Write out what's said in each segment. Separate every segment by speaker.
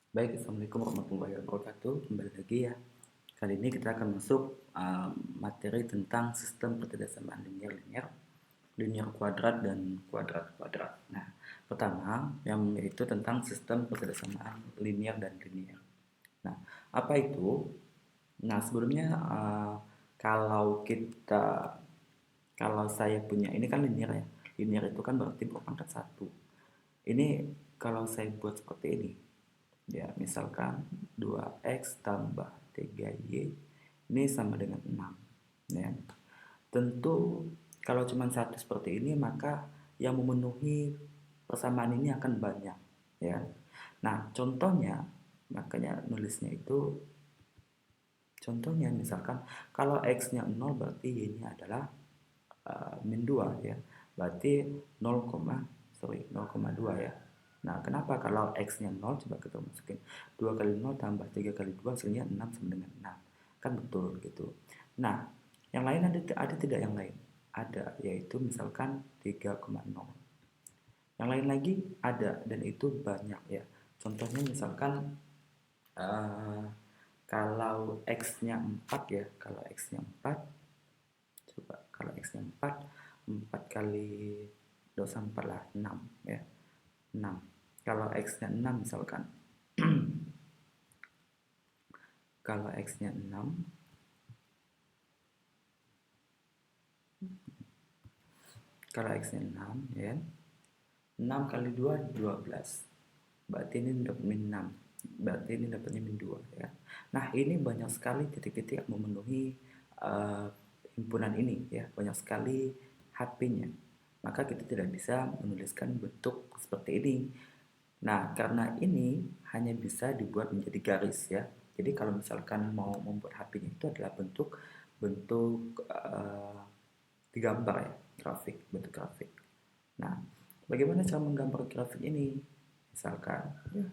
Speaker 1: Baik, Assalamualaikum warahmatullahi wabarakatuh. Kembali lagi ya. Kali ini kita akan masuk materi tentang sistem pertidaksamaan linear-linear, linear kuadrat dan kuadrat-kuadrat. Nah, pertama yang yaitu tentang sistem pertidaksamaan linear dan linear. Nah, apa itu? Nah, sebelumnya kalau kita kalau saya punya ini kan linear ya. Linear itu kan berarti berpangkat satu. Ini kalau saya buat seperti ini, ya, misalkan 2x tambah 3y ini sama dengan 6. Ya. Tentu kalau cuma satu seperti ini maka yang memenuhi persamaan ini akan banyak, ya. Nah, contohnya makanya nulisnya itu contohnya misalkan kalau x-nya 0 berarti y-nya adalah min 2 ya. Berarti 0,2 ya. Nah, kenapa kalau x-nya 0 coba kita masukin 2 kali 0 tambah 3 kali 2 hasilnya 6 sama dengan 6. Kan betul gitu. Nah, yang lain ada tidak yang lain? Ada, yaitu misalkan 3,0. Yang lain lagi ada dan itu banyak ya. Contohnya misalkan uh, kalau x-nya 4 ya, kalau x-nya 4 coba kalau x-nya 4 4 kali dosa 4 lah 6 ya. 6. Kalau x-nya 6 misalkan. Kalau x-nya 6 kalau x-nya 6 ya. 6 kali 2 12. Berarti ini dapat min 6. Berarti ini dapatnya min 2 ya. Nah, ini banyak sekali titik-titik yang memenuhi himpunan ini ya, banyak sekali HP-nya. Maka kita tidak bisa menuliskan bentuk seperti ini. Nah, karena ini hanya bisa dibuat menjadi garis ya. Jadi kalau misalkan mau membuat HP-nya itu adalah bentuk digambar ya, grafik, bentuk grafik. Nah, bagaimana cara menggambar grafik ini? Misalkan ya,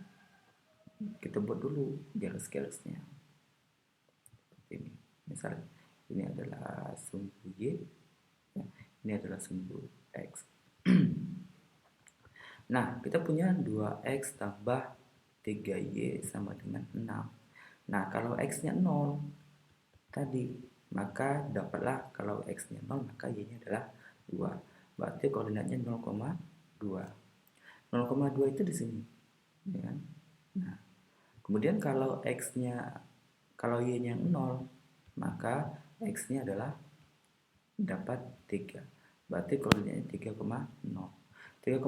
Speaker 1: kita buat dulu garis-garisnya seperti ini. Misalnya ini adalah sumbu Y, ya, ini adalah sumbu X. Nah, kita punya 2x tambah 3y sama dengan 6. Nah, kalau x-nya 0 tadi, maka dapatlah kalau x-nya 0 maka y-nya adalah 2. Berarti koordinatnya 0,2. 0,2 itu di sini, ya. Nah, kemudian kalau y-nya 0, maka x-nya adalah dapat 3. Berarti koordinatnya 3,0. 3,0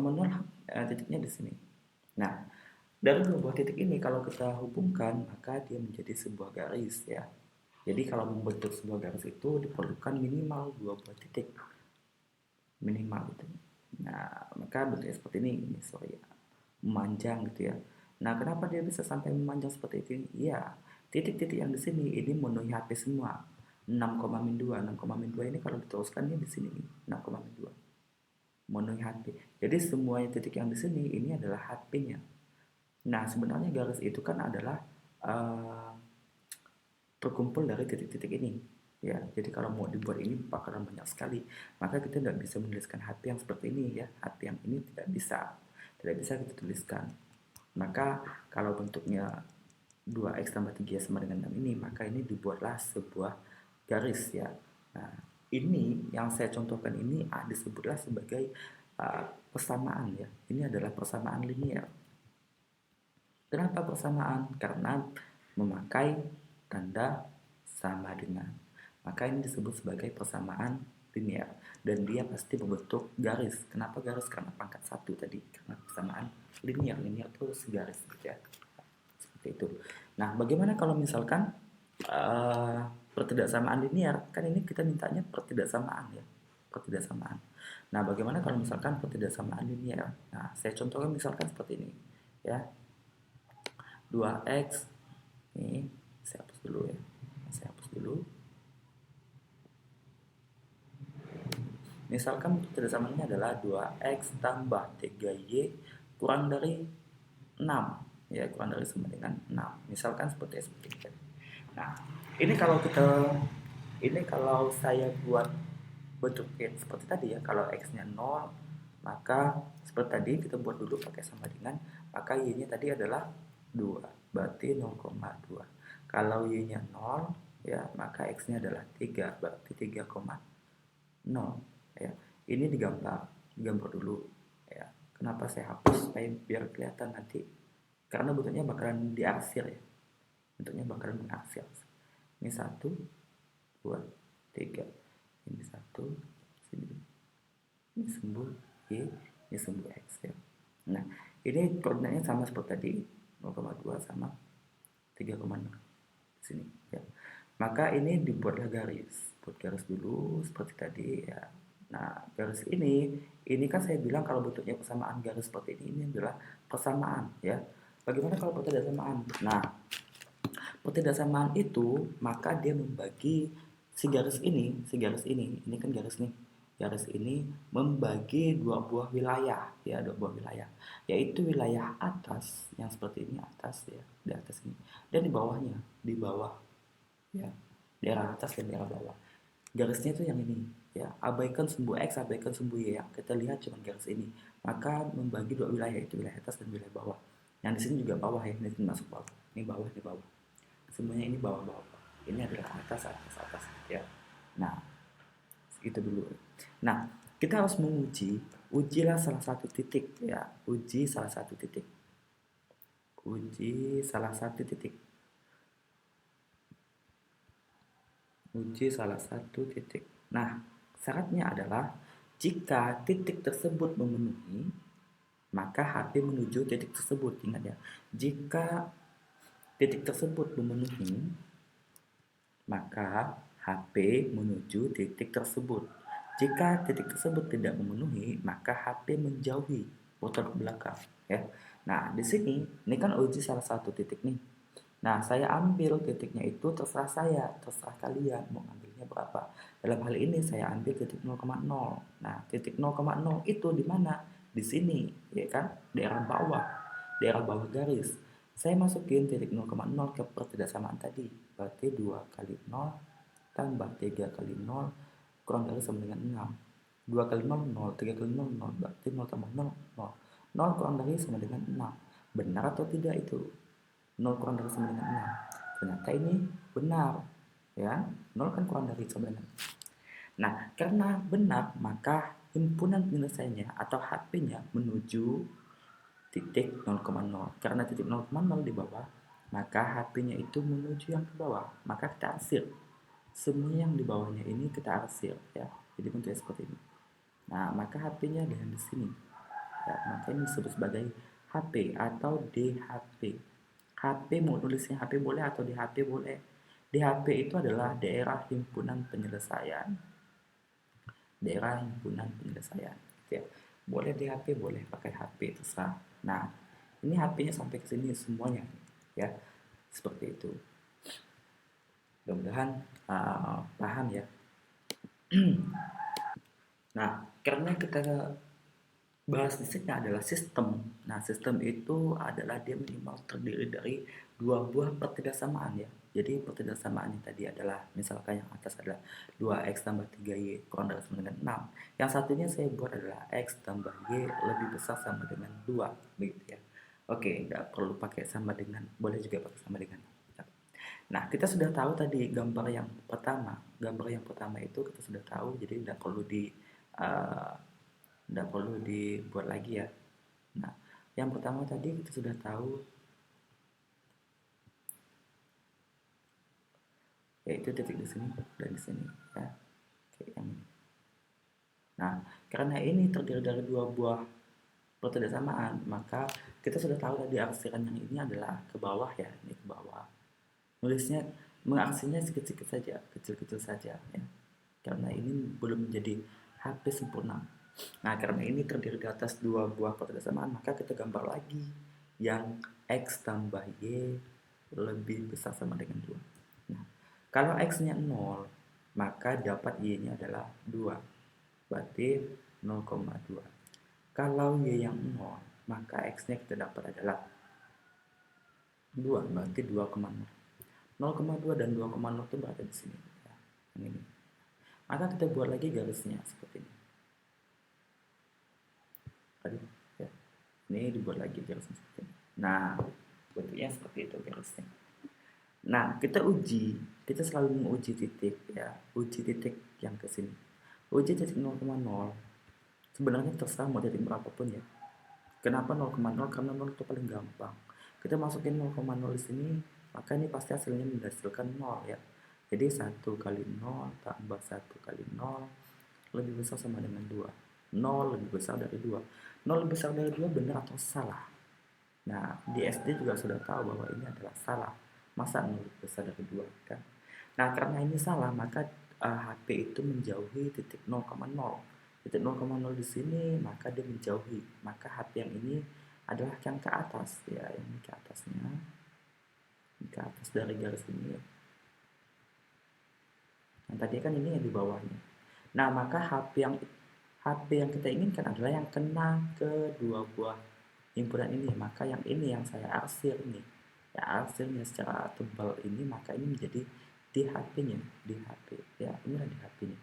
Speaker 1: titiknya di sini. Nah, dari dua buah titik ini kalau kita hubungkan maka dia menjadi sebuah garis ya. Jadi kalau membentuk sebuah garis itu diperlukan minimal dua buah titik. Minimal gitu. Nah, maka bentuknya seperti ini sorry ya. Memanjang gitu ya. Nah, kenapa dia bisa sampai memanjang seperti ini? Ya, titik-titik yang di sini ini memenuhi HP semua. 6,2 ini kalau diteruskan ini di sini 6,2 memenuhi HP. Jadi semua titik yang di sini ini adalah HP-nya. Nah, sebenarnya garis itu kan adalah terkumpul dari titik-titik ini. Ya, jadi kalau mau dibuat ini bakalan banyak sekali. Maka kita tidak bisa menuliskan HP yang seperti ini ya. HP yang ini tidak bisa kita tuliskan. Maka kalau bentuknya 2x tambah 3 sama dengan 6 ini, maka ini dibuatlah sebuah garis ya. Nah, ini yang saya contohkan ini disebutlah sebagai persamaan ya. Ini adalah persamaan linear. Kenapa persamaan? Karena memakai tanda sama dengan. Maka ini disebut sebagai persamaan linear dan dia pasti membentuk garis. Kenapa garis? Karena pangkat satu tadi. Karena persamaan linear itu segaris saja. Seperti itu. Nah, bagaimana kalau misalkan pertidaksamaan linear? Kan ini kita mintanya pertidaksamaan ya. Pertidaksamaan. Nah, bagaimana kalau misalkan pertidaksamaan linear? Nah, saya contohkan misalkan seperti ini ya. 2x ini saya hapus dulu ya. Saya hapus dulu. Misalkan pertidaksamaan adalah 2x tambah 3y kurang dari 6 ya, kurang dari sama dengan 6. Misalkan seperti ini. Nah, ini kalau saya buat bentuknya seperti tadi ya, kalau x-nya 0 maka seperti tadi kita buat dulu pakai sama dengan, maka y-nya tadi adalah 2. berarti 0,2. Kalau Y-nya 0, ya, maka X-nya adalah 3, berarti 3,0. Ya. Ini digambar dulu. Ya. Kenapa saya hapus? Supaya biar kelihatan nanti. Karena bentuknya bakalan diarsir ya. Bentuknya bakalan diarsir. Ini 1, 2, 3. Ini 1, sini. Ini sumbu Y, ini sumbu X ya. Nah, ini koordinatnya sama seperti tadi, 0,2 sama 3,0 sini ya. Maka ini dibuatlah garis. Buat garis dulu seperti tadi ya. Nah, garis ini kan saya bilang kalau bentuknya persamaan garis seperti ini adalah persamaan ya. Bagaimana kalau pertidaksamaan? Nah, pertidaksamaan itu maka dia membagi si garis ini kan garis nih. Garis ini membagi dua buah wilayah ya, dua buah wilayah, yaitu wilayah atas yang seperti ini atas ya, di atas ini, dan di bawahnya, di bawah ya, daerah atas dan daerah bawah. Garisnya itu yang ini ya, abaikan sumbu X, abaikan sumbu Y, yang kita lihat cuma garis ini, maka membagi dua wilayah, itu wilayah atas dan wilayah bawah. Yang di sini juga bawah ya, ini masuk bawah, ini bawah, di bawah, semuanya ini bawah-bawah, ini adalah atas ya. Nah, itu dulu. Nah, kita harus ujilah salah satu titik ya, uji salah satu titik, uji salah satu titik. Nah, syaratnya adalah jika titik tersebut memenuhi, maka HP menuju titik tersebut. Ingat ya, jika titik tersebut memenuhi, maka HP menuju titik tersebut. Jika titik tersebut tidak memenuhi, maka HP menjauhi, putar ke belakang ya. Nah, di sini ini kan uji salah satu titik nih. Nah, saya ambil titiknya itu terserah saya, terserah kalian mau ambilnya berapa. Dalam hal ini saya ambil titik 0,0. Nah, titik 0,0 itu di mana? Di sini, ya kan? Daerah bawah garis. Saya masukin titik 0,0 ke pertidaksamaan tadi. Berarti 2 kali 0 tambah 3 kali 0 kurang dari sama dengan 6. 2 kali 0, 0. 3 kali 0, 0. Berarti 0 tambah 0, 0. 0 kurang dari sama dengan 6. Benar atau tidak itu? 0 kurang dari sama dengan 6. Ternyata ini benar. Ya, 0 kan kurang dari sama dengan 6. Nah, karena benar, maka himpunan penyelesaiannya atau HP-nya menuju titik 0,0. Karena titik 0,0 di bawah, maka HP-nya itu menuju yang ke bawah. Maka kita arsir. Semua yang di bawahnya ini kita arsir ya. Jadi bentuknya seperti ini. Nah, maka HP-nya ada di sini. Ya, maka ini disebut sebagai HP atau DHP. HP mau tulisnya HP boleh atau DHP boleh. DHP itu adalah daerah himpunan penyelesaian. Daerah himpunan penyelesaian. Ya. Boleh DHP, boleh pakai HP, terserah. Nah, ini HP-nya sampai ke sini semuanya ya. Seperti itu. Mudah-mudahan paham ya. Nah, karena kita bahas di sini adalah sistem. Nah, sistem itu adalah dia minimal terdiri dari dua buah pertidaksamaan ya. Jadi pertidaksamaan yang tadi adalah misalkan yang atas adalah 2x tambah 3y kurang dari sama dengan 6. Yang satunya saya buat adalah x tambah y lebih besar sama dengan 2 begitu ya. Oke, tidak perlu pakai sama dengan, boleh juga pakai sama dengan. Nah, kita sudah tahu tadi gambar yang pertama. Gambar yang pertama itu kita sudah tahu, jadi tidak perlu dibuat lagi ya. Nah, yang pertama tadi kita sudah tahu, yaitu titik di sini dan di sini ya. Oke, yang ini. Nah, karena ini terdiri dari dua buah pertidaksamaan, maka kita sudah tahu tadi arsiran yang ini adalah ke bawah ya, ini ke bawah. Nulisnya mengaksinya sedikit-sedikit saja, kecil-kecil saja ya. Karena ini belum menjadi HP sempurna. Nah, karena ini terdiri di atas dua buah pertidaksamaan, maka kita gambar lagi yang x tambah y lebih besar sama dengan 2. Nah, kalau x-nya 0, maka dapat y-nya adalah 2. Berarti 0,2. Kalau y yang 0, maka x-nya kita dapat adalah 2, berarti 2,0. 0,2 dan 2,0 itu berada di sini ya, ini. Maka kita buat lagi garisnya seperti ini. Tadi ya. Ini dibuat lagi garisnya seperti ini. Nah, bentuknya seperti itu garisnya. Nah, kita selalu menguji titik ya, uji titik yang ke sini. Uji titik 0,0 sebenarnya terserah mau titik berapapun ya. Kenapa 0,0? Karena 0 itu paling gampang. Kita masukin 0,0 di sini, maka ini pasti hasilnya menghasilkan 0 ya. Jadi 1 kali 0 tambah 1 kali 0 lebih besar sama dengan 2. 0 lebih besar dari 2. 0 lebih besar dari 2 benar atau salah? Nah, di SD juga sudah tahu bahwa ini adalah salah. Masa 0 lebih besar dari 2 kan? Nah, karena ini salah, maka HP itu menjauhi titik 0,0. Titik 0,0 di sini, maka dia menjauhi. Maka HP yang ini adalah yang ke atas ya, ini ke atasnya. Ini ke atas dari garis ini ya. Yang tadi kan ini yang di bawahnya. Nah, maka HP yang kita inginkan adalah yang kena ke dua buah himpunan ini. Maka yang ini yang saya arsir nih. Ya, arsirnya secara tebal ini, maka ini menjadi di HP-nya, di HP. Ya, inilah di HP-nya.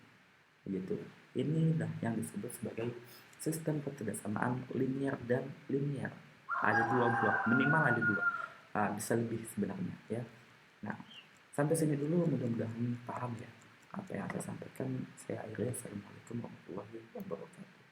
Speaker 1: Begitu. Inilah yang disebut sebagai sistem kekerjasaamaan linear dan linear. Ada dua buah, minimal ada dua. Bisa lebih sebenarnya ya. Nah, sampai sini dulu, mudah-mudahan paham ya apa yang saya sampaikan. Saya akhirnya assalamualaikum warahmatullahi wabarakatuh.